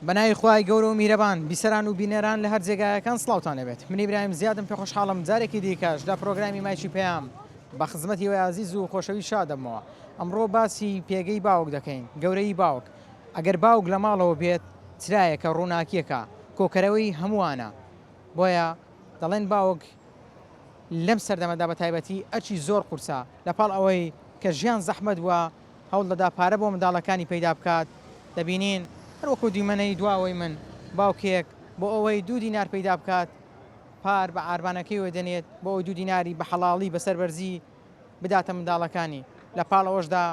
بەناوی خوای گەورە و میرەبان بیسەران و بینەران لە هەر جێگایەکان سڵاوتان لەبێت. من ئیبراهیم زیادم پێ خۆشحاڵم جارێکی دیکەش لە پرۆگرامی مایکی پێیام بە خزمەتی وەی عەزیز و خۆشەوی شادەمەوە. ئەمڕۆ باسی پێگەی باوک دەکەین، گەورەی باوک. ئەگەر باوک لە ماڵەوە بێت چرایەکە ڕووناکیەکە کۆکەرەوەی هەمووانە. بۆیە دەڵێن باوک لەم سەردەمەدا بە تایبەتی ئەچی زۆر قورسە لەپاڵ ئەوەی کە ژیان زەحمەت وە هەوڵ دەدا پارە بۆ منداڵەکانی پەیدا بکات. دەبینین هەروەکو دیمەنەی دواوەی من باوکێک بۆ ئەوەی 2 دینار پەیدا بکات پار بە ئاربانەکەی وە دەنێت بۆ ئەوەی 2 دیناری بە حەڵاڵی بەسەر بەرزی بداتە منداڵەکانی. لە پاڵ ئەوەشدا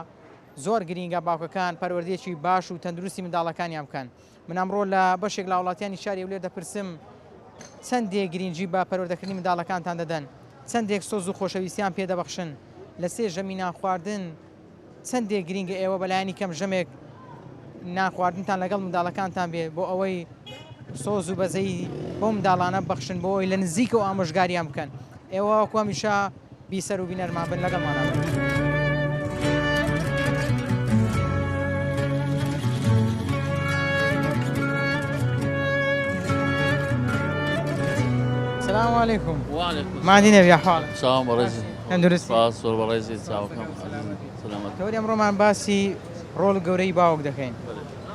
زۆر گرینگە باوکەکان پەروەردەیەکی باش و تەندروستی منداڵەکانیان بکەن. من ئەمڕۆ لە بەشێک لە وڵاتیانی شاری ولێر دەپرسم چەندێک گرنگی بە پەروەردەکردنی منداڵەکانتان دەدەن، چەندێک سۆز و خۆشەویستیان پێدەبەخشن، لە سێ ژەمینان خواردن چەندێک گرینگە ئێوە بەلایانی کەم ژەمێک نانخواردنتان لەگەڵ منداڵەکانتان بێ بۆ ئەوەی سۆز و بەزەی بۆ منداڵانە بەخشن بۆ ئەوی لە نزیکە و ئامۆژگاریان بکەن. ئێوە وەکو هەمیشە بیسەر و بینەرمان بن لەگەڵمانە. السلام عليكم. وعليكم مادينا يا حال. سلام برزي. تندرستی. فاصل برزي تساوكم. سلامت. کەوری ئەمڕۆمان باسی ڕۆڵ گەورەی باوک دەکەین.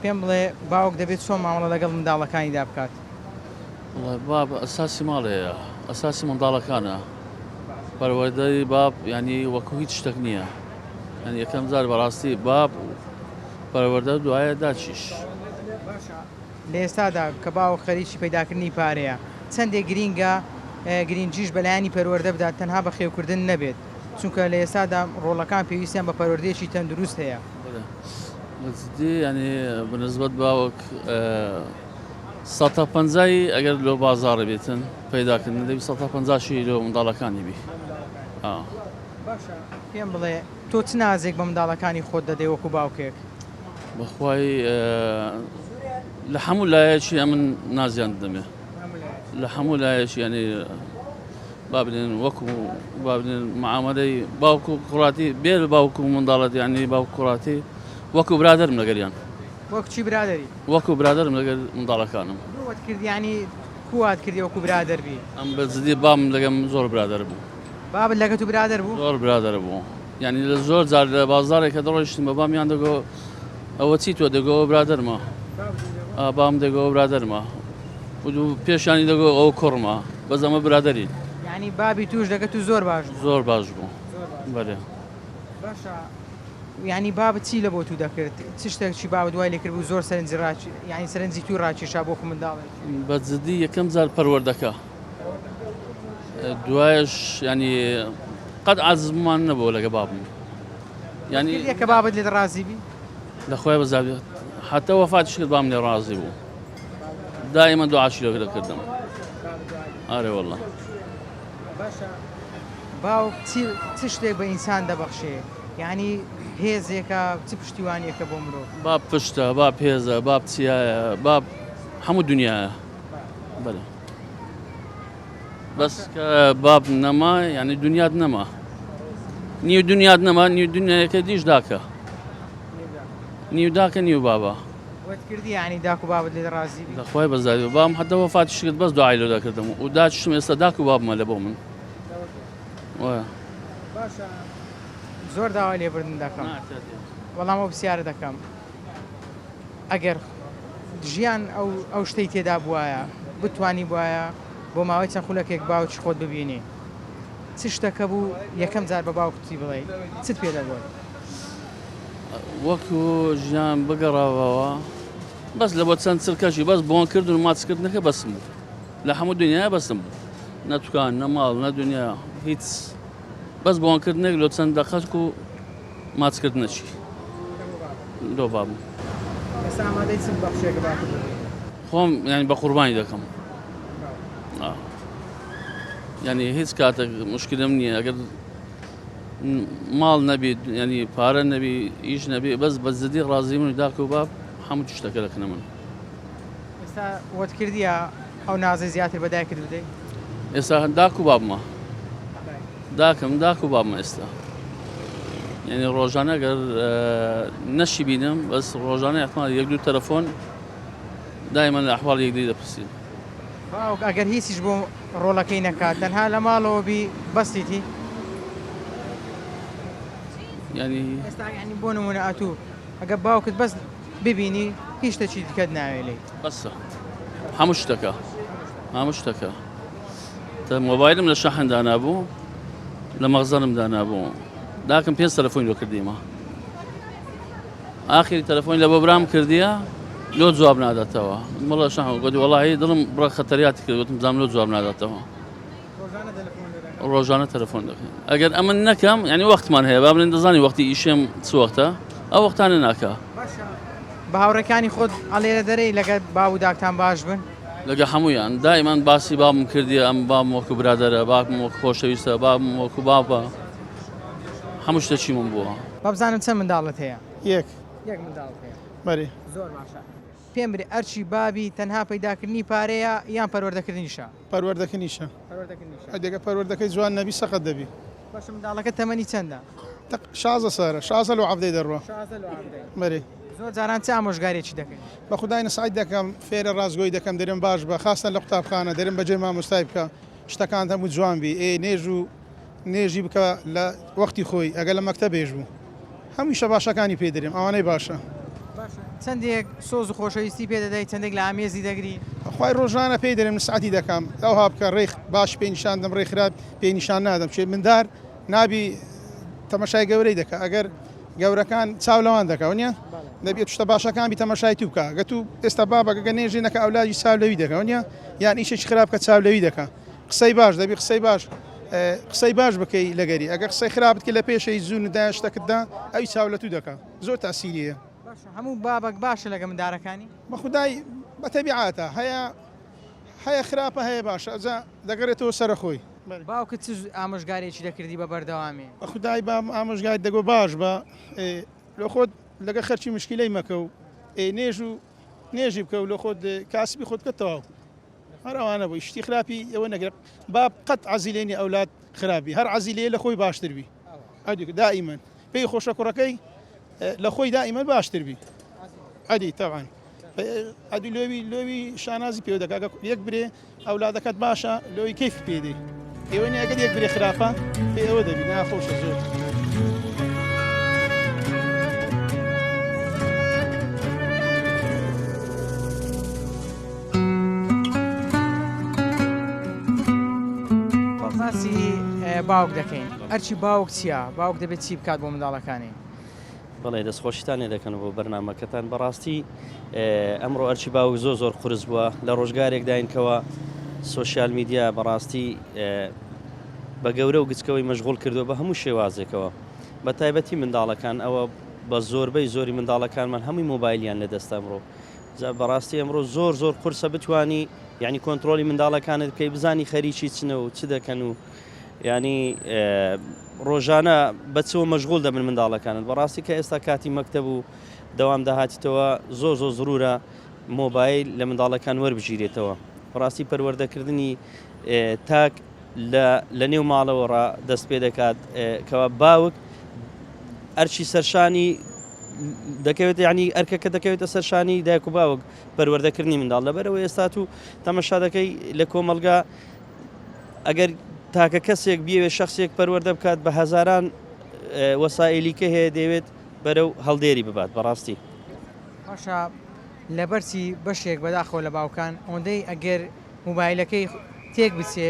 پێم بڵێ باوک دەبێت چۆن مامەڵە لەگەڵ منداڵەکانیدا بکات. والله باب اساسي مالي اساسي من ضالكانا پەروەردەی باب يعني وەکو هیچ شتێک نییە. يعني یەکەم جار بەڕاستی باب پەروەردە دوایە داچیش. لە ئێستادا کە باوک خەریکی پەیداکردنی پارەیە چەندێک گرینگە گرنگجیش بەلایانی پەروەردە بدات تەنها بە خێوکردن نەبێت، چونکە لە ئێستادا ڕۆڵەکان پێویستیان بە پەروەردەیەکی تەندروست هەیە. بەجددی يعني بنسبة باوك 150 ئەگەر لۆ بازاڕە بێتن پەیداکردن دەبی 150 لۆ منداڵەکانی بی. باشە پێم بڵێ تۆ چ نازێک بە منداڵەکانی خۆت دەدەی وەکو باوکێک؟ بەخوای لە هەموو لایەکی ئەمن نازیان دەمێ لە هەموو لایەکی ینی بابنێن وەکو بابنێن معاملەی باوکو و کوڕاتی بێ باوکو و منداڵەت ینی باوک کوڕاتی وەکو برادرم لەگەریان وەکو چی برادری؟ وەکو برادرم لەگەر منداڵەکانم. وەت کردی ینی کوات کردی وەکو برادر بی؟ ئەم بەجددی بام لەگەم زۆر برادر بوو. بابت لەگەت و برادر بوو؟ زۆر برادر بوو. ینی لە زۆر جار لە بازارێکە دەڕۆیشتم بە بامیان دەگۆ ئەوە چی تۆ دەگۆ برادرمە بام دەگۆ برادرمە پێشانی دەگۆ ئەو کوڕمە بەس ئەمە برادری. یعنی بابی توش دەگەت و زۆر باش زۆر باش بوو. بەێ باشە ینی بابت چی لە بۆ تو دەکرد؟ چ شتێکی بابت دوای لێ کرد بوو زۆر سەرنجی ڕاکی یعنی سەرنجی تو ڕاکێشا بۆ منداڵێک؟ بەجددی یەکەم جار پەروەردەکە دوایش ینی قەت عەزممان نەبووە لەگە بابم. ینی کە بابت لێت ڕازی بی؟ لەخوای بەزاویت حتى وفاتش کرد بام لێ ڕازی بوو. دائما دوعاشی لێ دەکردم. ئارێ وەڵڵا. باشە باوک چ شتێک بە ئینسان دەبەخشێ؟ یعنی هێزێکە چ پشتیوانیەکە بۆ مرۆڤ؟ باب پشتە باب هێزە باب چیایە باب هەموو دنیاە. بەێ بەس کە باب نەما ینی دنیات نەما نیو دنیات نەما نیو دنیاەکە دیش داکە نیو داکە نیو بابە. وەت کردی ینی داک و بابت لێت ڕازی بی؟ لەخوای بەزاوی بام حتى وەفاتیش کرد بەس دوعای لێ دەکردم و داچشم ئێستا داک و بابمە لە بۆ من. باشە زۆر داوای لێبردن دەکەم وەڵام ئەو پرسیارە دەکەم ئەگەر ژیان ئەو شتەی تێدا بواە بتوانی بواە بۆ ماوەی چەند خولەکێک باوکی خۆت ببینی چ شتەکە بوو یەکەم جار بە باوکتی بڵێ چت پێ دەبوت؟ وەکو ژیان بگەڕاوەوە بەس لە بۆ چەند چرکەشی بەس بۆنکردن و ماچکردنەکە بەسم بوو لە هەموو دنیاە بەسم بوو نەتوکان نەماڵ نە دنیا هیچ بەس بۆنکردنێک لۆ چەند دەقەت و ماچکردنەچی لۆ بابم. ئێستا ئامادەی چ بەخشێکە باکرد خۆم ینی بە قوربانی دەکەم. ینی هیچ کاتێک مشکلم نییە ئەگەر ماڵ نەبی ینی پارە نەبی ئیش نەبی بەس بەجددی ڕازی من و داک و باب هەموو شتەکە دەکەنە من. ئێستا وەت کردیە ئەو نازەی زیاتر بە دایکت بدەیت؟ ئێستا داک و بابمە داکەم داک و بابمە ئێستا ینی ڕۆژانە گەر نەشی بینم بەس ڕۆژانە احتمال 1-2 تەلەفۆن دائما الأحوال جديدة بتصير. باوک ئەگەر هیچیش بۆ ڕۆڵەکەی نەکات تەنها لە ماڵەوە بی بەستیتی يعني ئێستا ینی بۆ نمونە ئەتوو ئەگە باوکت بەس ببینی هیچ شتێکی دیکەت ناوێ لێ بس همشتكى همشتكى موبايلم للشحن دانا ابو لمخزنم دانا ابو لكن بينس تلفوني لو كرديما اخر تلفوني لابو ابراهيم كرديا لو جواب نادا توا والله شحن قلت والله ضلم برا خطريات قلت مزام لو جواب نادا توا روزانه تلفون دخل اگر امن نكم يعني وقت ما هي باب اندزاني وقتي ايشم سوقته او وقت انا ناكا بە هاوڕەکانی خۆت ئەلێرە دەرەی لەگەت باو داکتان باش بن لقى حمويان دائما باسي باب مكردي ام باب موكو برادر باب موكو خوشويستا باب موكو بابا حموش تشي من بوها بابزانم چەند منداڵت هەیە یەک یەک منداڵت هەیە بەری زۆر باشە پێم برێ ئەرچی بابی تەنها پەیداکردنی پارەیە یان پەروەردەکردنیشە پەروەردەکەنیشە پەروەردەکردنیشە ئەدێگە پەروەردەکەی جوان نەبی سەقەت دەبی باشە منداڵەکە تەمەنی چەندە شازە سارە شازە لە عەفدەی دەڕوە بەری زۆر جاران چ ئامۆژگارێکی دەکەین بە خودای نەسعید دەکەم فێرە ڕازگۆی دەکەم دەرم باش بە خاستە لە قوتابخانە دەرم بەجێ مامۆستای بکە شتەکان هەموو جوان بی نێژ و نێژی بکە لە وەختی خۆی ئەگە لە مەکتە بێژ بوو هەمووشە باشەکانی پێ دەرێم ئەوانەی باشە چەندێک سۆز و خۆشەویستی پێ دەدەیت چەندێک لە ئامێزی دەگری خی ڕۆژانە پێی دەرم نسعەتی دەکەم ئەوها بکە ڕێک باش پێی نیشان دەم ڕێ خراپ پێی نیشان نادەم شێ مندار نابی تەمەشای گەورەی دەکە ئەگەر گەورەکان چاولەوان دەکەونیە دەبێت شتە باشەکان بی تەمەشای تو بکە گە تو ئێستا بابەگە نێژینەکە ئەولادی چاولەوی دەکەونیە یان ئیشێکی خراپ کە چاولەوی دەکە قسەی باش دەبی قسەی باش بکەی لەگەری ئەگە قسەی خراپت کە لە پێشەی زووندا شتەکەتدا ئەوی چاولە تو دەکە زۆر تاسیریە هەموو بابک باشە لەگە مندارەکانی بە خودای بە تەبیعاتە هەیە خراپە هەیە باشە ئەجا دەگەڕێتەوە سەرخۆی باوکت چ ئامۆژگارێکی دەکردی بە بەردەوامێ بە خودای با ئامۆژگای دەگۆ باش بە لە خۆت لەگە خەرچی مشکلەی مەکە و نێژی بکە و لە خۆت کاسبی خۆت کەتەوە هەروانە بۆ شتی خراپی ئەوە نەگرێت با قەت عەزیلێنی ئەولاد خراپی هەر عەزیلەیە لە خۆی باشتربی ئەدی دائیمەن پێی خۆشە کوڕەکەی لە خۆی دائیمەن باشتربی ئەدی تەوان ئەدی لۆوی شانازی پێ دەکا یەک برێ ئەولادەکەت باشە لۆی کەیف پێدەی ئێوە ئەگەر یەک برێ خراپە پێ ئەوە دەبی ناخۆشە زۆر باوک دەکەین ئەرچی باوک چییە باوک دەبێت چی بکات بۆ منداڵەکانی بەڵێ دەستخۆشیتانێ دەکەن بۆ بەرنامەکەتان بەڕاستی ئەمڕۆ ئەرچی باوک زۆر قورس بووە لە ڕۆژگارێک داینکەوە سوۆسیال میدیا بەڕاستی بە گەورە و گچکەوەی مەشغوڵ کردووە بە هەموو شێوازێکەوە بە تایبەتی منداڵەکان ئەوە بە زۆری منداڵەکانمان هەمووی مۆبایلیان لە دەستە ئەمڕۆ بەڕاستی ئەمڕۆ زۆر قورسە بتوانی یعنی کۆنتترۆلی منداڵەکانت بکەی بزانی خەریکی چنە و چ دەکەن و ینی ڕۆژانە بەچەوە مەشغوڵ دەبن منداڵەکانت بەڕاستی کە ئێستا کاتی مەکتەب و دەوام داهاتیتەوە زۆر زڕورە مۆبایل لە منداڵەکان وەربژیرێتەوە بەڕاستی پەروەردەکردنی تاک لە نێو ماڵەوەڕا دەست پێ دەکات کەوا باوک ئەرچی سەرشانی دەکەوێت ینی ئەرکەکە دەکەوێتە سەرشانی دایک و باوک پەروەردەکردنی منداڵ لەبەرەوە ئێستا و تەمەشا دەکەی لە کۆمەلگا ئەگەر تاکە کەسێک بیاوێت شخصێک پەروەردە بکات بە هەزاران وەسائلیکە هەیە دەوێت بەرەو هەڵدێری ببات بەڕاستی باشە لەبەرچی بەشێک بەداخەوە لە باوکان ئەوەندەی ئەگەر موبایلەکەی تێک بچێ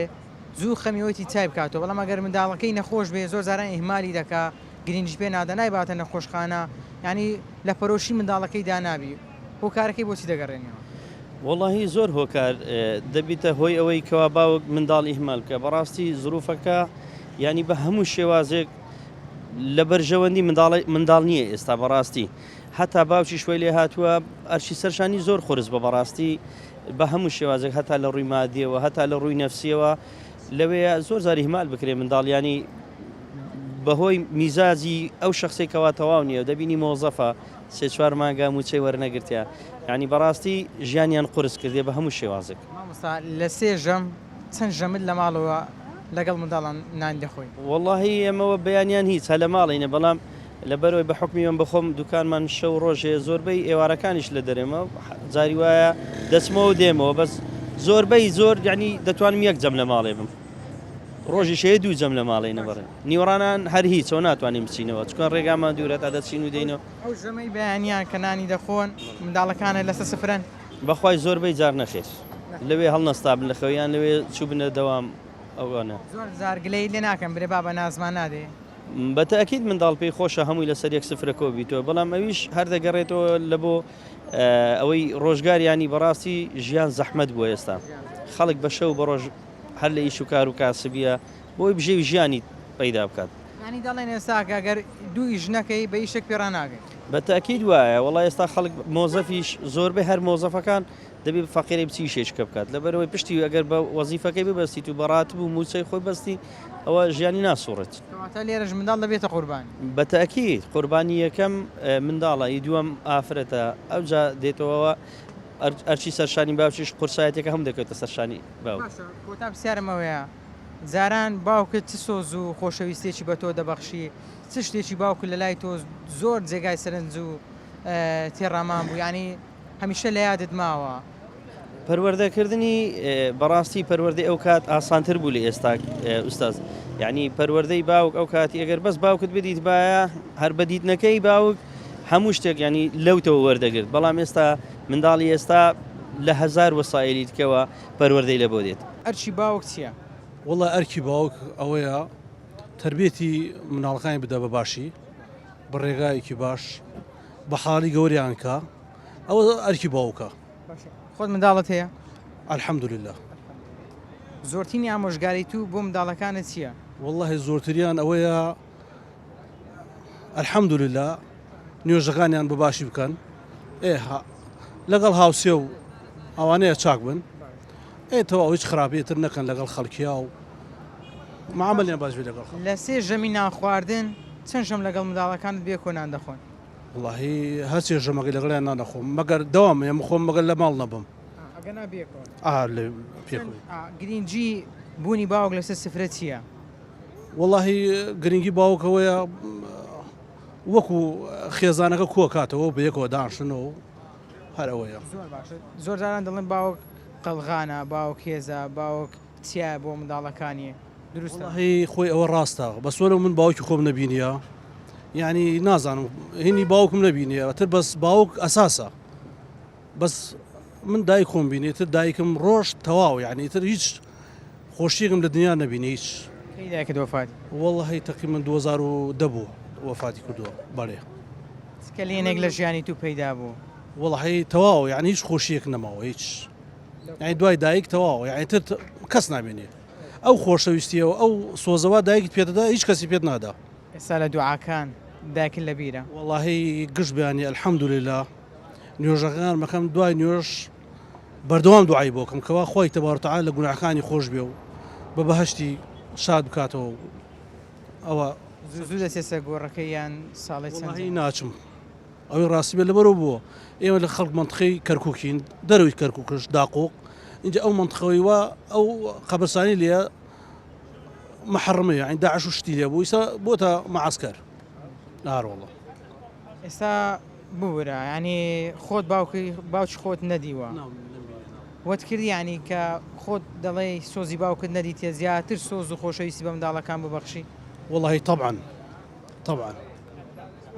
زوو خەمیەوەی چای بکاتەوە بەڵام ئەگەر منداڵەکەی نەخۆش بێ زۆر زاران ئیهمالی دەکا گرنگش پێ نادە نایباتە نەخۆشخانە ینی لە پەرۆشی منداڵەکەی دانابی بۆ کارەکەی بۆچی دەگەڕێنەوە وەڵاهی زۆر هۆکار دەبیتە هۆی ئەوەی کەوا باوک منداڵ ئیهمال بکە بەڕاستی زروفەکە ینی بە هەموو شێوازێک لە بەرژەوەندی منداڵ نییە ئێستا بەڕاستی هەتا باوکی شوێ لێ هاتووە ئەرشی سەرشانی زۆر خورس بە بەڕاستی بە هەموو شێوازێک هەتا لە ڕووی مادیەوە هەتا لە ڕووی نەفسیەوە لەوەیە زۆر زار ئیهمال بکرێ منداڵیانی بەهۆی میزازی ئەو شخصێکەوە تەواو نییە و دەبینی مۆزەفە سێ چوار مانگا موچەی وەرنەگرتیا ینی بەڕاستی ژیانیان قورس کردێ بە هەموو شێوازێک لە سێژەم چەند ژەمت لە ماڵەوە لەگەڵ منداڵان نان دەخۆی وەڵاهی ئەمەوە بەیانیان هیچ هە لە ماڵینە بەڵام لەبەرەوەی بە حکمیان بخۆم دوکانمان شەو ڕۆژێ زۆربەی ئێوارەکانیش لە دەرێمە جاری وایە دەچمەوە دێمەوە بەس زۆربەی زۆر یعنی دەتوانم یەک جەم لە ماڵێ بم ڕۆژی شەیە دوو جەم لە ماڵی نەبڕێن نیوەڕانان هەر هیچ ئەو ناتوانین بچینەوە چکۆن ڕێگامان دوورە تا دەچین و دێنەوە ئەو ژەمەی بەیانیان کە نانی دەخۆن منداڵەکانە لەسەر سفرەن بەخوای زۆربەی جار نەخێر لەوێ هەڵنەستابن لە خەویان لەوێ چوو بنە دەوام ئەوانە زۆر زارگلەی لێ ناکەم برێ بابە نازمان نادێ بەتەکیید منداڵ پێی خۆشە هەمووی لەسەر یەک سفرەکەەوە بیتەوە بەڵام ئەویش هەر دەگەڕێتەوە لە بۆ ئەوەی ڕۆژگاریانی بەڕاستی ژیان زەحمەت بووە ئێستا خەڵک بە شەو بە ڕۆژ هەر لە ئیش و کار و کاسبیە بۆی بژێوی ژیانی پەیدا بکات ینی دەڵێن ئێستاکە ئەگەر دوو ئیش نەکەی بە ئیشێک پێڕان ناگەی بەتەکیید وایە وڵای ئێستا خەڵک مۆزەفیش زۆربەی هەر مۆزەفەکان دەبێت فەقیری بچی شێچکە بکات لەبەرەوەی پشتی ئەگەر بە وەزیفەکەی ببەستیت و بەڕات بوو موچەی خۆی بەستی ئەوە ژیانی ناسوڕێت کەواتە لێرەش منداڵ دەبێتە قوربان بەتەکیید قوربانی یەکەم منداڵە ئی دووەم ئافرەتە ئەوجا دێتەوەەوە ئەرچی سەرشانی باوکیش قورسایەتێکە هەم دەکەوێتە سەرشانی باوک بۆتا پرسیارمەوەیە جاران باوکت چ سۆز و خۆشەویستێکی بە تۆ دەبەخشی چ شتێکی باوکت لە لای تۆ زۆر جێگای سەرنج و تێڕامان بوو ینی هەمیشە لە یادت ماوە پەروەردەکردنی بەڕاستی پەروەردەی ئەو کات ئاسانتر بوو لە ئێستا ئوستاز یعنی پەروەردەی باوک ئەو کاتی ئەگەر بەس باوکت بدیت باە هەر بەدیتنەکەی باوک هەموو شتێک ینی لەوتەوە وەردەگرت بەڵام ئێستا منداڵی ئێستا لە هەزار وەسایلی دیکەوە پەروەردەی لە بۆ دێت ئەرچی باوک چییە؟ وڵا ئەرکی باوک ئەوەیە تربێتی مناڵەکانی بدە بە باشی بە ڕێگایەکی باش بە حاڵی گەوریان کە ئەوە ئەرکی باوکە خۆت منداڵت هەیە؟ ئەلحەمدولله زۆرترینی ئامۆژگاری تو بۆ منداڵەکانت چییە؟ والله زۆرتریان ئەوەیە ئەلحەمدولله نوێژەکانیان بە باشی بکەن لەگەڵ هاوسێ و ئەوانەیە چاک بن ئێتەوە هیچ خراپێتر نەکەن لەگەڵ خەڵکیا و معاملیان باش بێ لەگەڵ لە سێ ژەمی نان خواردن چەند ژەم لەگەڵ منداڵەکانت بێ کۆنان دەخۆن؟ والله هەرچێ ژەمەکە لەگەڵیان نانەخۆم مەگەر دەوام ئێمە خۆم مەگەر لە ماڵ نەبم لێ پێخۆی گرنگجی بوونی باوک لەسەر سفرە چییە؟ والله گرنگی باوکەوەیە وەکو خێزانەکە کۆ کاتەوە بە یەکەوە داشنەوە هەر ئەوەیە زۆر جاران دەڵێن باوک قەلغانە باوک هێزە باوک چیە بۆ منداڵەکانی دروستە خۆی ئەوە ڕاستە بەسوەرە من باوکی خۆم نەبینیە یعنی نازانم هینی باوکم نەبینیە تر بەس باوک ئەساسە بەس من دایک خۆم بینێ تر دایکم ڕۆژ تەواو یعنی تر هیچ خۆشیێکم لە دنیا نەبینی هیچ دایکت وەفات والله تقریبا 2010 بوو وەفاتی کردووە بەڵێ کە لێنێک لە ژیانی تو پەیدا بوو والله تەواو یعنی هیچ خۆشیەک نەماوە هیچ یعنی دوای دایک تەواو یعنی تر کەس نامێنێ ئەو خۆشەویستیەوە ئەو سۆزەوە دایکت پێدەدا هیچ کەسی پێت نادا ئێستا لە دوعاکان دایکن لە بیرە والله گشت بیانی ئەلحەمدولله نوێژەکان مەکەم دوای نوێژ بەردەوام دوعای بۆکەم کەوا خۆی تەبارەک و تەعالا لە گوناحەکانی خۆش بێ و بە بەهەشتی شاد بکاتەوە ئەوە زوو دەچێتە گۆڕەکەی یان ساڵی چەند ناچم ئەوەی ڕاستی بێت لەبەرەوە بووە ئێمە لە خەڵک منتخەی کەرکووکین دەروی کەرکووکش داقۆق اینجا ئەو منتخەوەی وە ئەو قەبرستانی لێ محرمەیە عین داعش و شتی لێ بوو ئێستا بۆتە مەعسکەر ناڕۆڵە ئێستا بورە ینی خۆت باوکی خۆت نەدیوە وەت کردی ینی کە خۆت دەڵێ سۆزی باوکت نەدیتە زیاتر سۆز و خۆشەویستی بە منداڵەکان ببەخشی والله طبعا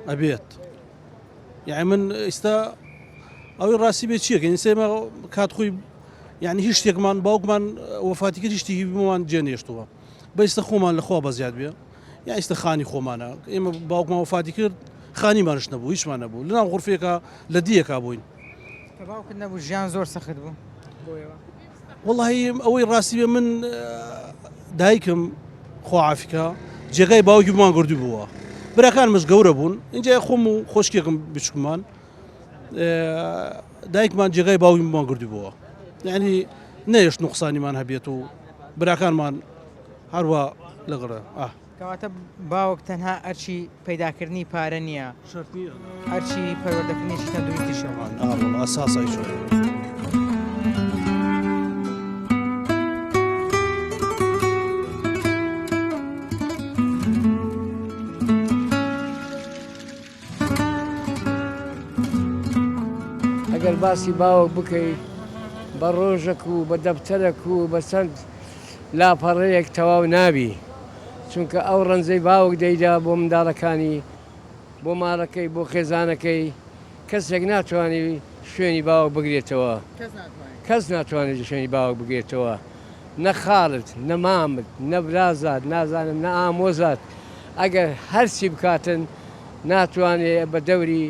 ئەبێت یعنی من ئێستا ئەوەی ڕاستی بێت چیەکە ئێستا کات خۆی یعنی هیچ شتێکمان باوکمان وەفاتی کرد شتێکی بمان جێنێشتووە بەئێستا خۆمان لەخوا بەزیاد بێ یا ئێستا خانی خۆمانە ئێمە باوکمان وەفاتی کرد خانیمانش نەبوو هیچمان نەبوو لەناو غورفێکە لە دیەکە بووین کە باوکت نەبوو ژیان زۆر سەخت بوو والله ئەوەی ڕاستی بێ من دایکم خۆعافیکە جێگای باوکی بمان گردو بووە براکانمش گەورە بوون اینجا خۆم و خۆشکێکم بچکمان دایکمان جێگای باوکی بمان گردو بووە یعنی نەیەش نوقسانیمان هەبێت و براکانمان هەروە لەگڕە کەواتە باوک تەنها ئەرچی پەیداکردنی پارە نییە ئەرچی پەروەردەکردنیشی تەندروستی شەوان ئاساسای شۆ ئەگەر باسی باوک بکەیت بە ڕۆژێک و بە دەفتەرێک و بە چەند لاپەڕەیەک تەواو نابی چونکە ئەو ڕەنجەی باوک دەیدا بۆ منداڵەکانی بۆ ماڵەکەی بۆ خێزانەکەی کەسێک ناتوانێت شوێنی باوک بگرێتەوە کەس ناتوانێت شوێنی باوک بگرێتەوە نە خاڵت نە مامت نە برازات نازانم نە ئامۆزات ئەگەر هەرچی بکاتن ناتوانێت بە دەوری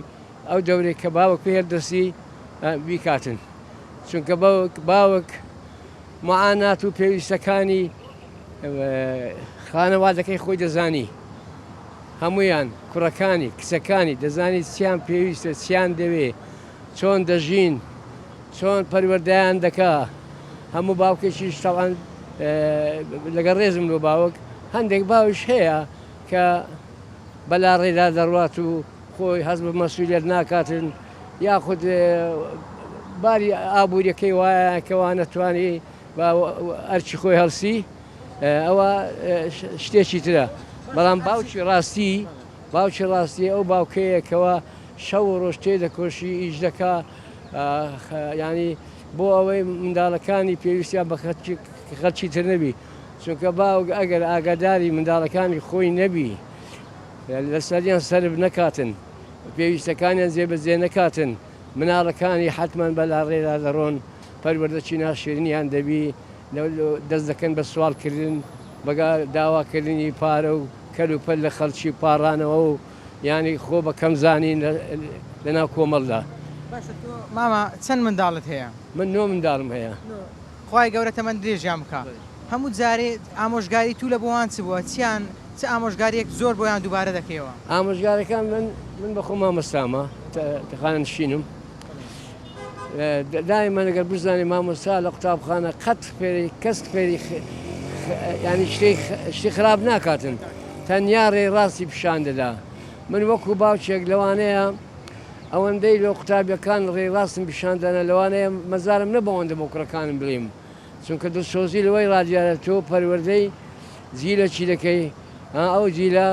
ئەو دەورێک کە باوک پێدەستی بیکاتن چونکە باوک معانات و پێویستەکانی خانەوادەکەی خۆی دەزانی هەمویان کوڕەکانی کچەکانی دەزانی چیان پێویستە چیان دەوێ چۆن دەژین چۆن پەروەردەیان دەکا هەموو باوکێکیش تەڵان لەگەڵ ڕێزم لۆ باوک هەندێک باوش هەیە کە بەلا ڕێدا دەڕوات و خۆی هەست بە مەسئولیت ناکاتن یاخود باری ئابوووریەکەی وایە کەوا نەتوانی ئەرچی خۆی هەڵسی ئەوە شتێکی ترە بەڵام باوکی ڕاستی ئەو باوکەیەکەوە شەو ڕۆژ تێدەکۆشی ئیش دەکا ینی بۆ ئەوەی منداڵەکانی پێویستیان بە خەڵکی تر نەبی چونکە باوک ئەگەر ئاگاداری منداڵەکانی خۆی نەبی لەسەریان سەرب نەکاتن پێویستەکانیان جێبەجێ نەکاتن مناڵەکانی حتمما بەلا ڕێدا دەڕۆن پەروەردەچی ناشێنیان دەبی دەست دەکەن بە سوالکردن بەگا داواکردنی پارە و کەلوپەل لە خەڵکی پاڕانەوە و ینی خۆ بە کەم زانین لەناو کۆمەڵدا. ماما چەند منداڵت هەیە؟ من نۆ منداڵم هەیە. خی گەورەتە من درێژیان بکە. هەموو جارێ ئامۆژگاری تو لە بۆوان چ بووە چیان چ ئامۆژگاریەک زۆر بۆیان دووبارە دەکەیەوە؟ ئامۆژگارەکان من بە خۆم مامۆستامە تەخانە نشینم. دائما ئەگەر بزانێ مامۆستا لە قوتابخانە قەت فێری کەس فێری ینی شتی خراپ ناکاتن تەنیا ڕێڕاستی پیشان دەدا. من وەکو باوچێک لەوانەیە ئەوەندەی لە قوتابیەکان ڕێڕاستم پیشاندانە لەوانەیە مەزارم نەبەوەندە بۆ کوڕەکانم بڵێم چونکە دڵسۆزی لەوەی ڕادیارە تۆ پەروەردەی جیلە چی دەکەی ئەو جیلە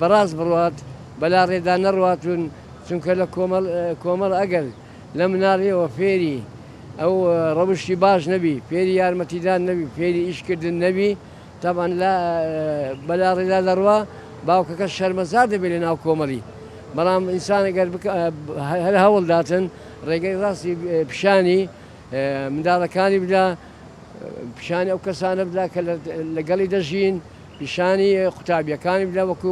بەڕاست بڕات بەلا ڕێدا نەڕاتون چونکە لە کۆمەڵ ئەگەر لە مناڵیەوە فێری ئەو ڕەوشی باش نەبی فێری یارمەتیدان نەبی فێری ئیشکردن نەبی تاوان بەلا ڕێدا دەڕوا باوکەکە شەرمەزار دەبێت لە ناو کۆمەڵی بەڵام ئینسانەگەر هەر هەوڵداتن ڕێگەی ڕاستی پیشانی منداڵەکانی بدا پیشانی ئەو کەسانە بدا کە لەگەڵی دەژین پیشانی قوتابیەکانی بدا وەکو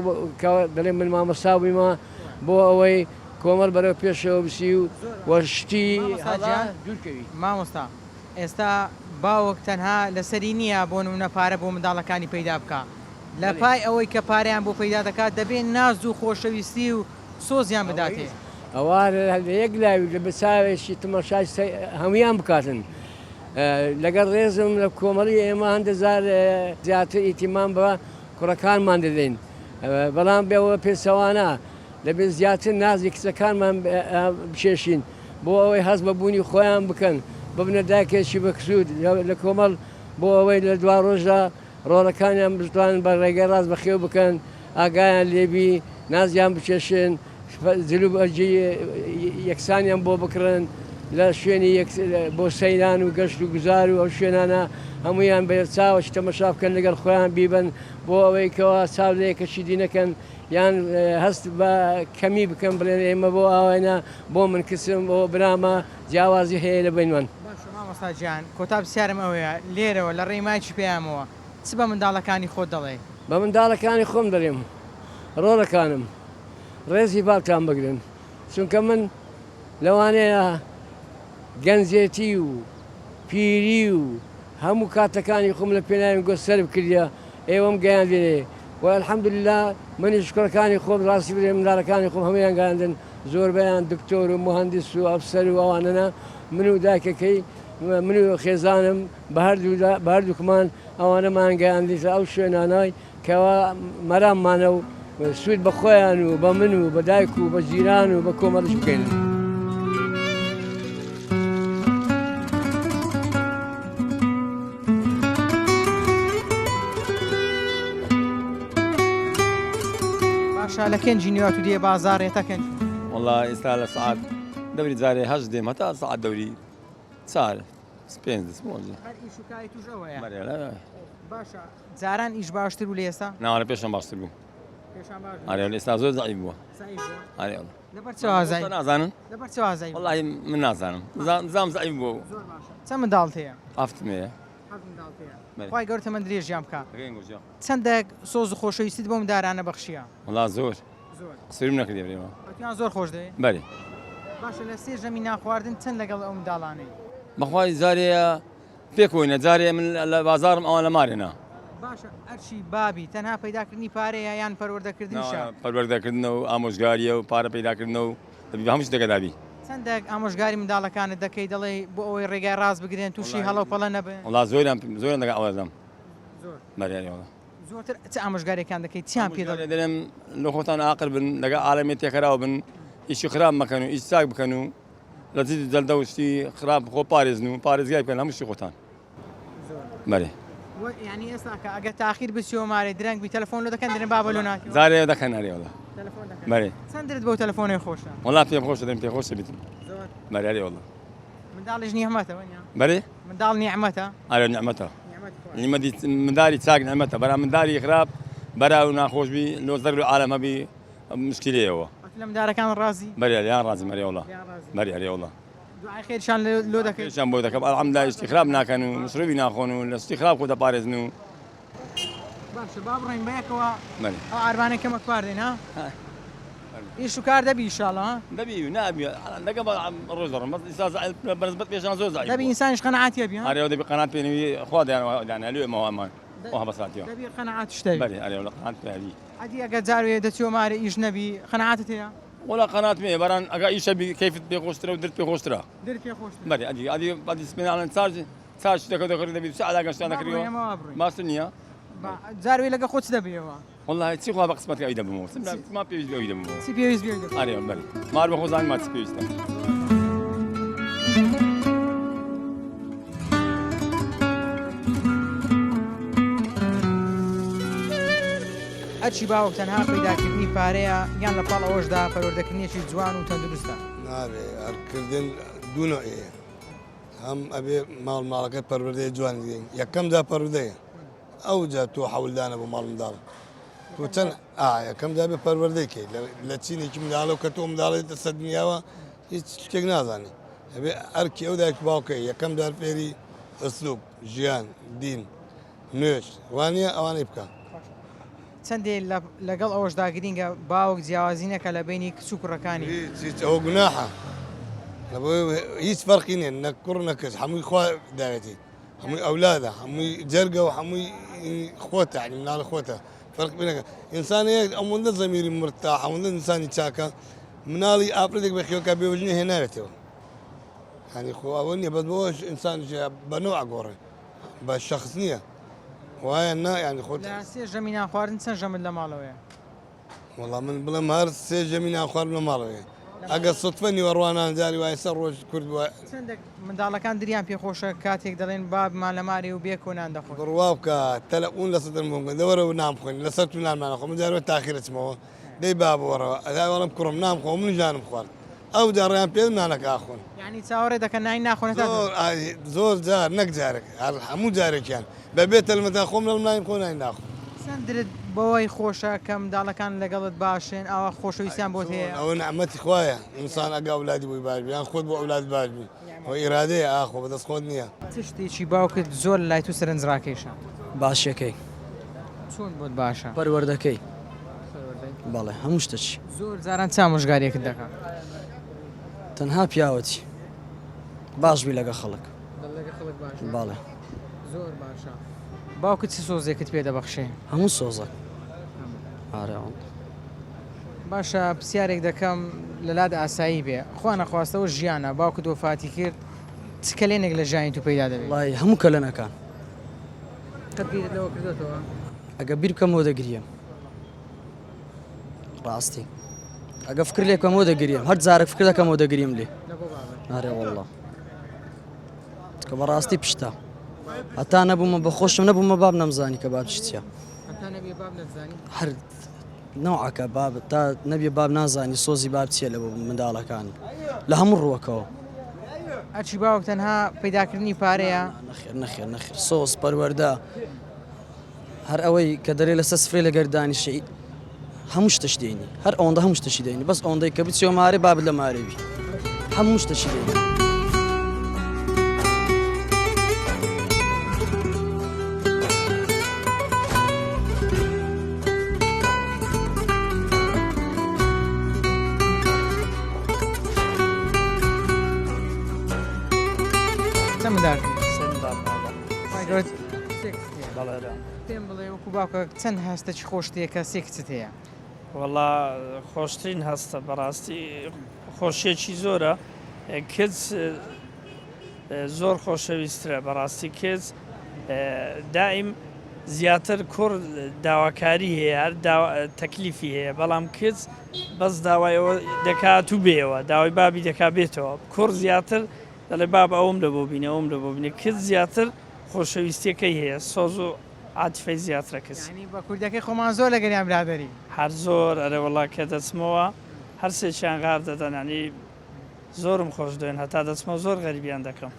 دەڵێن من مامۆستا بوویمە بۆ ئەوەی کۆمەڵ بەرەو پێشەوە بسی و وەشتی دوورکەوی. مامۆستا ئێستا باوک تەنها لەسەری نییە بۆ نمونە پارە بۆ منداڵەکانی پەیدا بکە لە پای ئەوەی کە پارەیان بۆ پەیدا دەکات دەبێت ناز و خۆشەویستی و سۆزیان بداتێ ئەوە یەک لاوی لە بچاوێکی تماشای هەمویان بکاتن لەگەڵ ڕێزم لە کۆمەڵی ئێمە هەندەزار زیاتر ئیتیمان بە کوڕەکانمان دەدەین بەڵام بێەوە پێسەوانە لەبێت زیاتر نازی کچەکانمان بچێشین بۆ ئەوەی هەست بە بوونی خۆیان بکەن ببنە داکێکی بەکسود لە کۆمەڵ بۆ ئەوەی لە دوا ڕۆژدا ڕۆڵەکانیان بتوانن بە ڕێگەی ڕاست بەخێو بکەن ئاگایان لێبی نازیان بچێشن جلو بەرجی یەکسانیان بۆ بکڕن لە شوێنی بۆ سەیران و گەشت و گوزار و ئەو شوێنانە هەمویان بە چاوەش تەمەشا بکەن لەگەڵ خۆیان بیبن بۆ ئەوەی کەەوە چاودەیەکەشی دینەکەن یان هەست بە کەمی بکەم بڵێن ئێمە بۆ ئاوێنە بۆ من کەسم بۆ برامە جیاوازی هەیە لە بینوان. مامۆستاجیان کۆتا پرسیارم ئەوەیە لێرەوە لە ڕێماچی پێیامەوە چ بە منداڵەکانی خۆت دەڵێ؟ بە منداڵەکانی خۆم دەڵێم ڕۆڵەکانم ڕێزی باوتان بگرن چونکە من لەوانەیە گەنجێتی و پیری و هەموو کاتەکانی خۆم لە پێناویم گۆسەرب کردە ئێوەم گەیان لێ و الحەمدوللا منیش کوڕەکانی خۆم ڕاستی برێ منداڵەکانی خۆم هەمویان گەیاندن زۆربەیان دکتۆر و مهندس و ئەفسەر و ئەوانەنە من و داکەکەی من و خێزانم بە هەردووکمان ئەوانەمان گەیاندیتە ئەو شوێنانەوەی کەەوە مەراممانە و سوود بە خۆیان و بە من و بە دایک و بە جیران و بە کۆمەڵش بکەین. باشە لە کێنجی نیوات و دێ بازارێتەکەن والله ئێستا لە سعات دەوری جارێ هەش دێم هەتا سعات دەوری چار سپێنج دەستمۆژی هەر ئیش و کاری توش ئەوەیە بەرێ باشە جاران ئیش باشتر و لە ئێستا ناوەڕە پێشم باشتر بوو پێشان باش ئارێ ئێستا زۆر زعیب بووە سعید بووە. ئارێ لەبەر چ ئازایی نازانن لەبەر چ ئازایی وڵی من نازانم زام زعیب بوو زۆر باشە چەند منداڵت هەیە ئافتمەیە حەز منداڵت هەیە بەێ. خی گەورتە من درێژیان بکە گەنگۆژە چەندێک سۆز و خۆشەویستیت بۆم دارانە بەخشیە وڵا زۆر زۆر قسەریم نەکردێ برێمە ئەتیان زۆر خۆش دەوێت بەێ باشە لە سێ ژەمی ناخواردن چەند لەگەڵ ئەو منداڵانەی بەخوای زارەیە پێکۆینە جارێ من لە بازارم ئەوان لە مارێنا باشە ئەرچی بابی تەنها پەیداکردنی پارەیە یان پەروەردەکردنیشە پەروەردەکردنەوە و ئامۆژگاریە و پارە پیداکردنەوە دەبی هەمووش دەگەدابی چەندێک ئامۆژگاری منداڵەکانت دەکەی دەڵێ بۆ ئەوەی ڕێگای ڕاست بگرێن تووشی هەڵە و پەڵە نەبێن وڵا زۆر دەگە ئەوەدەم زۆر بەریانەوە زۆرتر چ ئامۆژگارێکان دەکەی چیان پێ دەڵێ دەرێم لە خۆتان عاقل بن لەگە عالەمی تێکەراو بن ئیشی خراپ مەکەن و ئیش چاک بکەن و لە جدی جەلدە وشتی خراپ خۆ پارێزن و پارێزگای بکەن هەمووشی خۆتان بەێ ینی ئێستا کە ئەگە تاخیر بچیەوە مارێ درەنگ بی تەلەفۆن لۆ دەکەن درێن بابە لۆ ناکەوە زارێ دەکەن نارێوەڵە بەێ چەندرت بۆ تەلەفۆنی خۆشە وڵا پێم خۆشە دەم پێ خۆشە بیتم بەرێوەڵە منداڵیش نیحمەتەوە بەێ منداڵ نیعمەتە ئارە نعمەتە منداری چاک نعمەتە بەرا منداری خراپ بەرا و ناخۆشبی لۆ زەر و عالەمە بی مشکلەوە لە مندارەکان ڕازی بەریان ڕازی مەریوەڵە بەریێوەڵە دوعای خێرشان لۆ دەکەیت شان بۆ دەکەم ئەڵحەمدا شتی خراپ ناکەن و مشروبی ناخۆن و لە شتی خراپ خۆ دەپارێزن و باشە با بڕین بەیەکەوە بەێ ئەو ئاروانێک کەمە کواردێن ها ئیش و کار دەبی ئیشاڵە دەبی و نابی لەگە ڕۆژ دەڕم بەنسبەت پێشان زۆر زای دەبی ئینسانیش قەنەعاتیە بی ها ئارێەوە دەبی قەنات پێنەوی خوا دەیانە لێ ماوامان ئەوها بەساتیەوە دەبی قەنەعات شتەوی بەێ ئەرێ لە قەنات پێوی ئەدی ئەگە جاروێ دەچیەوە مارە ئیش نەبی قەنەعاتت هەیە وڵا قەنات مێ بەران ئەگە ئیشەبی کەیفت پێ خۆشترە و درت پێ خۆشترە دەر پێ خۆش بەێ ئەدی سپێناڵەن چارج دەکە دەکڕ دەبی چ علاگەشتان دەکردەوە ماستر نییە جاروێ لەگە خۆت دەبیەوە والله چی خوا بە قسمەت ئەوی دەبمەوە ما پێویست ئەوی دەبمەوە چی پێویست بێ ئارێ بەێ مار بە خۆزان ماچ پێویستە ئەرچی باوک تەنها پەیداکردنی پارەیە یان لە پاڵ ئەوەشدا پەروەردەکردنیەکی جوان و تەندروستە نابێ هەرکردن دوو ئەیە هەم ئەبێ ماڵەکەی پەروەردەی جوان یەکەمدا پەروەردەیە ئەو جا تۆ حەولدانە بۆ ماڵ منداڵ تۆ چەند یەکەمدا بێ پەروەردەیکەی لە چینێکی منداڵە کە تۆ منداڵێتە سەد دنیاوە هیچ شتێک نازانی ئەبێ ئەرکی ئەو دایک باوکەی یەکەمدار فێری ئەسلوب ژیان دین نوێش وانە ئەوانەی بکە چەندێ لەگەڵ ئەوەشدا گرینگە باوک جیاوازینەکە لە بینی کچ و کوڕەکانی ئەوە گوناحە هیچ فەرقی نیە نە کوڕ نەکەس هەمووی خوا داوێتی هەمووی ئەولادە هەمووی جەرگە و هەمووی خۆتە عنی مناڵە خۆتە فەرق بینەکە ئینسانەیە ئەوەندە زەمیری مرتا هەوەندە ئینسانی چاکە مناڵی ئاپرێک بە خێوکە بێوژنی هێناوێتەوە هەنی خۆ ئەوە نییە بەس بۆش ئینسان بەنەوە ئەگۆڕێ بە شخص نییە وایە نا ینی خۆت سێ ژەمی ناخواردن چەند ژەمت لە ماڵەوەیە وەڵام من بڵێم هەر سێ ژەمی ناخوارد لە ماڵەوەی ئەگە سوتفە نیوەڕوانان جاری وایە سەر ڕۆژ کورد وە چەندێک منداڵەکان دریان پێخۆشە کاتێک دەڵێن بابمان لە ماری و بێکۆنان دەخۆن بڕوا بکە تەلەفۆن لە سەدەم بۆم دەوەرە و نامخۆین لەسەر تو نامانەخۆ من جاروە تاخیرەچمەوە دەی بابەوەرەوە ئەدا وەڵم کوڕم نامخۆ من ژانم خوارد ئەو جاڕیان پێ نانەکە ئاخۆن یعنی چاوەڕێ دەکەن نای ناخۆنێت زۆر جار نەک جارێک هەموو جارێکیان بەبێت تەلمەتا خۆم لەم ناین خۆ نای ناخۆ چەندرت بەوەی خۆشە کە منداڵەکان لەگەڵت باشن ئەوە خۆشەویستیان بۆ هەیە ئەوە نعمەتی خوایە ئینسان ئەگا ئەولادی بووی باش یان خۆت بۆ ئەولاد باش بی ئەو ئیرادەیە ئاخۆ بەدەست خۆت نییە چ شتێکی باوکت زۆر لای تو سەرنجڕاکێشە باشەکەی چۆن بۆت باشە پەروەردەکەی بەڵێ هەموو شتێکی زۆر جاران چا مژگارێکت دەکات تەنها پیاوەتی باش بی لەگە خەڵک بەڵێ زۆر باشە باوکت چ سۆزێکت پێ دەبەخشێ هەموو سۆزەک ئارەوە باشە پرسیارێک دەکەم لە لاد ئاسایی بێ خوا نەخواستەوە ژیانە باوکت وفاتی کرد چ کلێنێک لە ژیانی تو پەیدا دەبێت وڵای هەموو کەلەنەکان تەبیرت لەوە کردێتەوە ئەگە بیر بکەمەوە دەگریم ڕاستی ئەگە فکر لێکەمەوە دەگریم هەر جارێک فکر دەکەمەوە دەگریم لێ ئارێ وەڵڵا کە بەڕاستی پشتە هەتا نەبوومە بەخۆشم نەبوومە باب نەمزانی کە باب چییە هەر نەوعەکە باب تا نەبێ باب نازانی سۆزی باب چییە لە منداڵەکانی لە هەموو ڕووەکەوە ئەچی باوک تەنها پەیداکردنی پارەیە نەخێر سۆس پەروەردە هەر ئەوەی کە دەرێ لە سەسفرێ لە گەردانی شەی هەموو شتەش دێنی هەر ئەوەندە هەموو شتەشی دێنی بەس ئەوەندەی کە بچێ مارێ بابت لە مارەوی هەموو شتەشی دێنی پێم بڵێ وەکو باوکە چەند هەستەی خۆشتەیەکە سێ کچت هەیە وەڵا خۆشترین هەستە بەڕاستی خۆشیەکی زۆرە کچ زۆر خۆشەویسترە بەڕاستی کچ دائیم زیاتر کوڕ داواکاری هەیە هەر تەکلیفی هەیە بەڵام کچ بەس داوایەوە دەکات و بێەوە داوای بابی دەکا بێتەوە کوڕ زیاتر دەڵێ باب ئەوم لە بۆ بینە ئەوم لە بۆ بینێ کچ زیاتر خۆشەویستیەکەی هەیە سۆز و عاتفەی زیاترە کەس بە کوردەکەی خۆمان زۆر لەگەریان برادری هەر زۆر ئەرە وڵا کە دەچمەوە هەر سێکیان غار دەدەنانی زۆرم خۆش دوێن هەتا دەچمە زۆر غەریبیان دەکەم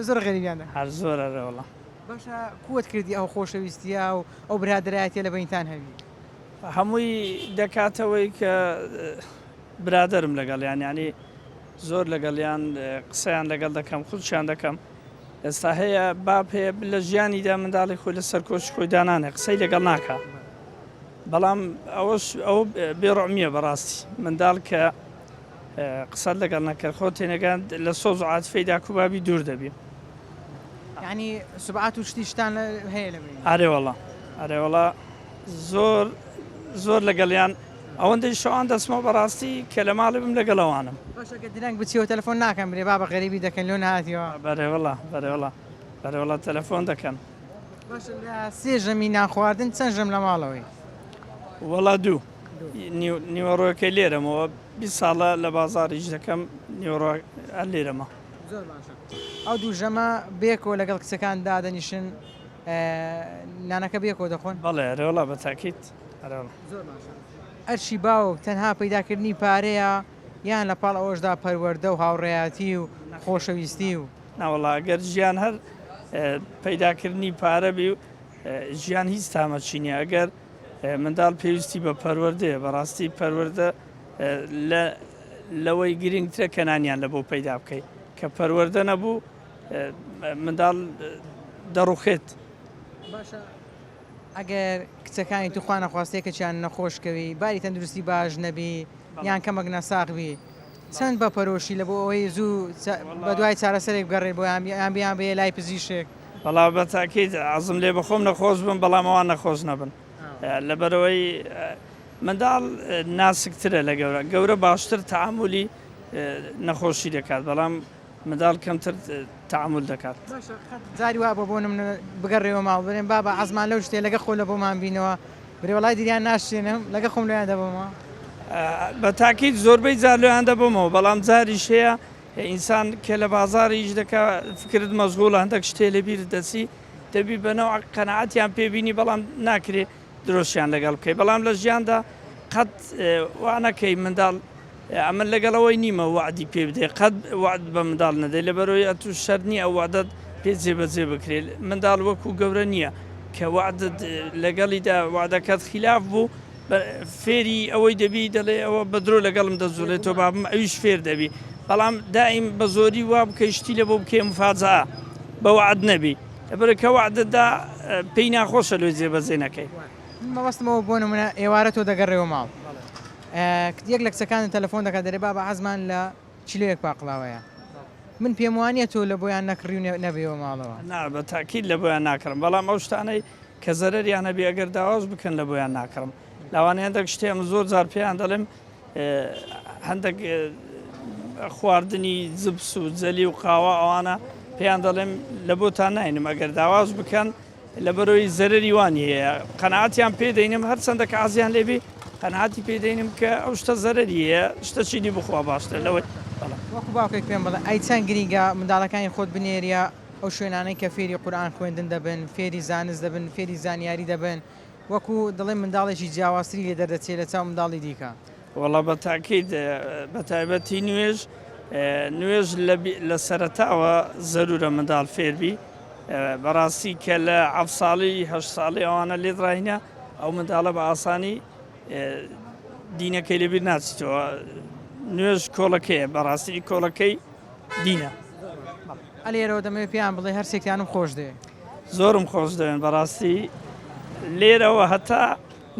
زۆر غەریبیان هەر زۆر ئەرە وڵا باشە کووت کردی ئەو خۆشەویستیە و ئەو برادرایەتە لە بەینتان هەوی هەمووی دەکاتەوەی کە برادرم لەگەڵ ینی زۆر لەگەڵیان قسەیان لەگەڵ دەکەم خودشیان دەکەم ئێستا هەیە باب هەیە لە ژیانیدا منداڵی خۆی لە سەرکۆش خۆی دانانێ قسەی لەگەڵ ناکە بەڵام ئەو بێڕۆمیە بەڕاستی منداڵ کە قسەت لەگەڵ نەکرد خۆ تێنەگەان لە سۆز و عاتفەی داکوبابی دوور دەبی ینی سوبعات و شتیشتان هەیە لە ئارێوەڵا زۆر لەگەڵیان ئەوەندەی شەوان دەچمەوە بەڕاستی کە لە ماڵی بم لەگەڵەوانم باشەکە درەنگ بچیەوە تەلەفۆن ناکەم برێ بابە غەریبی دەکەن لۆ نهاتیەوە بەرێوەڵا تەلەفۆن دەکەن سێ ژەمی ناخواردن چەند ژەم لە ماڵەوەی وەڵا دوو نیوەڕۆیەکەی لێرەمەوە 20 ساڵە لە بازاریش دەکەم نیوەڕۆ لێرەمە ئەو دوو ژەمە بێکەوە لەگەڵ کچەکان دادەنیشن نانەکە بێکەوە دەخۆن بەڵێ ئەرێوەڵا بە تاکیت ئەرشی باوک تەنها پەیداکردنی پارەیە یان لە پاڵ ئەوەشدا پەروەردە و هاوڕێیاتی و خۆشەویستی و ناوەڵا گەر ژیان هەر پەیداکردنی پارە بی و ژیان هیچ تامەچینی ئەگەر منداڵ پێویستی بە پەروەردەیە بەڕاستی پەروەردە لەوەی گرنگترە کەنانیان لە بۆ پەیدا بکەیت کە پەروەردە نەبوو منداڵ دەڕوخێت ئەگەر کچەکانی توخوا نەخواستەیەکەیان نەخۆشکەوی باری تەندروستی باش نەبی یان کەمەک نەساقبی چەند بە پەرۆشی لە بۆ ئەوەی زوو بە دوای چارەسەرێک بگەڕێ بۆ یان بیان بێ لای پزیشک بەڵا بە تاکیت عەزم لێ بەخۆم نەخۆش بم بەڵام ئەوان نەخۆش نەبن لەبەرەوەی منداڵ ناسکترە لە گەورە باشتر تەعاملی نەخۆشی دەکات بەڵام منداڵ کەمتر تەعامل دەکات جاری وا بۆ بۆنم بگەڕێەوە ماڵ بڵێن بابە عەزمان لەو شتێ لەگە خۆ لە بۆمان بینەوە برێ وەڵای دیریان ناشتێنم لەگە خۆم لەیان دەبمەوە بە تاکیت زۆربەی جار لەیان دەبمەوە بەڵام جاریش هەیە ئینسان کە لە بازاریش دەکا فکرت مەزغوڵ هەندێک شتێ لەبیر دەچی دەبی بەنەوە قەنەعەتیان پێبینی بەڵام ناکرێ درۆشیان لەگەڵ بکەی بەڵام لە ژیاندا قەت وانەکەی منداڵ ئەمە لەگەڵەوەی نیمە وعدی پێ بدێ قەت وعد بە منداڵ نەدەی لەبەرەوەی ئەتو شەرنی ئەو وعدەت پێ جێبەجێ بکرێت منداڵ وەکو گەورە نییە کە وعدت لەگەڵیدا وعدەکەت خلاف بوو فێری ئەوەی دەبی دەڵێ ئەوە بە درۆ لەگەڵم دەزۆڵێتەوە بابم ئەویش فێر دەبی بەڵام دائیم بە زۆری وا بکەی شتی لە بۆ بکێ مفاجعە بە وعد نەبی لەبەرە کە وعدەتدا پێی ناخۆشە لۆی جێبەجێ نەکەی مەبەستمەوە بۆ نمونە ئێوارە تۆ دەگەڕێەوە ماڵ یەک لە کچەکان تەلەفۆن دەکات دەرێ بابە عەزمان لە چیلۆیەک پاقڵاوەیە من پێم وانە تۆ لە بۆیان نەکڕی و نەبێەوە ماڵەوە بە تاکیید لە بۆیان ناکڕم بەڵام ئەو شتانەی کە زەرەریان نەبی ئەگەر داواز بکەن لە بۆیان ناکڕم لاوانەیە هەندێک شتێم زۆر جار پێیان دەڵێم هەندێک خواردنی جبس و جەلی و قاوە ئەوانە پێیان دەڵێم لە بۆتان ناینم ئەگەر داواز بکەن لەبەرەوەی زەرەری وانی هەیە قەنەعەتیان پێدەینم هەر چەندە کە ئازیان لێبی قەنەعەتی پێدەینم کە ئەو شتە زەرەری هەیە شتە چینی بخوا باشتر لەوەی وەکو باوکێک پێم بڵێ ئەی چەند گرینگە منداڵەکانی خۆت بنێریە ئەو شوێنانەی کە فێری قورئان خوێندن دەبن فێری زانست دەبن فێری زانیاری دەبن وەکو دەڵێ منداڵێکی جیاوازتری لێ دەردەچێت لە چاو منداڵی دیکە وەڵا بە تاکیید بە تایبەتی نوێژ نوێژ لە سەرەتاوە زەرورە منداڵ فێربی بەڕاستی کە لە 7 ساڵی 8 ساڵی ئەوانە لێدراینە ئەو منداڵە بە ئاسانی دینەکەی لەبیر ناچیتەوە نوێژ کۆڵەکەیە بەڕاستی کۆڵەکەی دینە ئەلێرەوە دەمەوێت پیان بڵێ هەرسێکیانم خۆش دێ زۆرم خۆش دەوێن بەڕاستی لێرەوە هەتا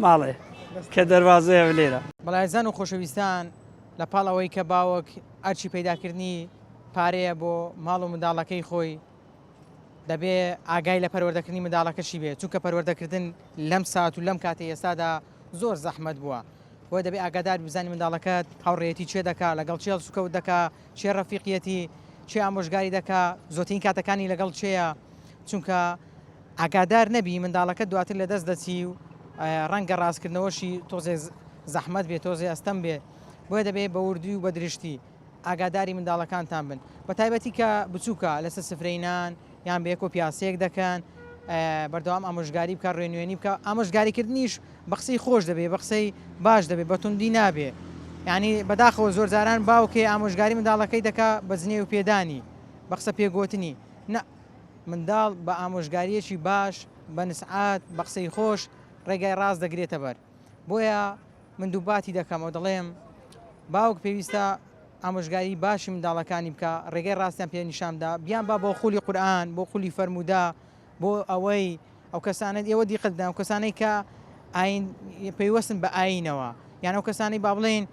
ماڵێ کە دەواازەیە لێرە بەڵایزان و خۆشەویستان لە پاڵەوەی کە باوەک ئەرچی پەیداکردنی پارەیە بۆ ماڵ و منداڵەکەی خۆی دەبێ ئاگای لە پەروەردەکردنی منداڵەکەشی بێت چونکە پەروەردەکردن لەم سات و لەم کاتێ ئێستادا زۆر زەحمەت بووە بۆ دەبێ ئاگادار بزانانی منداڵەکەت هاوڕێتی چێ دەکا لەگەڵ چێڵ سوکەوت دەکا چێ ڕەفیقیەتی چێ ئامۆژگاری دەکا زۆترین کاتەکانی لەگەڵ چێە چونکە ئاگادار نەبی منداڵەکە دواتر لە دەست دەچی و ڕەنگە ڕاستکردنەوەشی تۆزێ زەحمەت بێت تۆزێ ئەستەم بێت بۆیە دەبێت بە وردی و بە درشتی ئاگاداری منداڵەکانتان بن بە تایبەتی کە بچووکە لەسەر سفرەینان یان بەیەک و پیاسەیەک دەکەن بەردەوام ئامۆژگاری بکە ڕێنوێنی بکە ئامۆژگاریکردنیش بە قسەی خۆش دەبێت بە قسەی باش دەبێت بەتوندی نابێ ینی بەداخەوە زۆر جاران باوکێ ئامۆژگاری منداڵەکەی دەکا بە جنێ و پێدانی بە قسە پێگوتنی نە منداڵ بە ئامۆژگاریەکی باش بە نسعات بە قسەی خۆش ڕێگای ڕاست دەگرێتە بەر بۆیە من دووباتی دەکەمەوە دەڵێم باوک پێویستە ئامۆژگاری باشی منداڵەکانی بکە ڕێگەی ڕاستیان پێ نیشاندا بیان با بۆ خولی قورئان بۆ خولی فەرمودا بۆ ئەوەی ئەو کەسانت ئێوە دیقتدان و کەسانەی کە پەیوەستن بە ئاینەوە یان ئەو کەسانی با بڵێن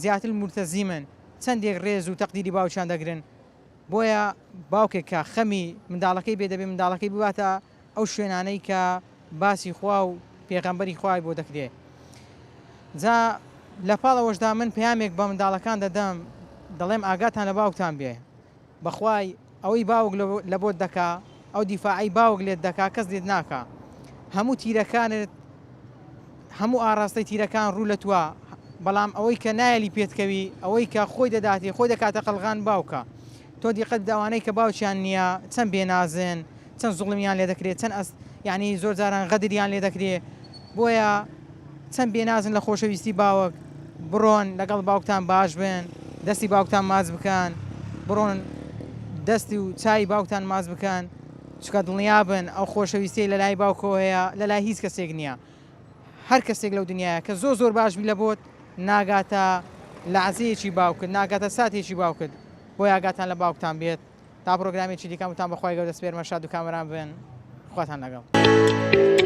زیاتر مرتەزیمن چەندێک ڕێز و تەقدیری باوچیان دەگرن بۆیە باوکێک کە خەمی منداڵەکەی بێ دەبێت منداڵەکەی بباتە ئەو شوێنانەی کە باسی خوا و پێغەمبەری خوای بۆ دەکرێت جا لە پاڵەوەشدا من پەیامێک بە منداڵەکان دەدەم دەڵێم ئاگاتان لە باوکتان بێ بەخوای ئەوەی باوک لە بۆت دەکا ئەو دیفاعی باوک لێت دەکا کەس لێت ناکە هەموو تیرەکانت هەموو ئاراستەی تیرەکان ڕوو لە توە بەڵام ئەوەی کە نایەلی پێتکەوی ئەوەی کە خۆی دەداتێ خۆی دەکاتە قەلغان باوکە تۆ دیقەت داوانەی کە باوچیان نییە چەند بێنازن چەند زوڵمیان لێ دەکرێت چەند یعنی زۆر جاران غەدریان لێ دەکرێت بۆیە چەند بێنازن لە خۆشەویستی باوک بڕۆن لەگەڵ باوکتان باش بن دەستی باوکتان ماز بکەن بڕۆن دەستی و چای باوکتان ماز بکەن چکە دڵنیا بن ئەو خۆشەویستی لە لای باوکەوە هەیە لە لای هیچ کەسێک نییە هەر کەسێک لەو دنیاە کە زۆر باشبی لە بۆت ناگاتە لەعزەیەکی باوکرد ناگاتە ساتێکی باوکرد بۆ یاگاتان لە باوکتان بێت تا پرۆگرامێکی دیکەمتان بەخوای گەورە دەسپێرمە شاد و کامەران بن خواتان لەگەڵ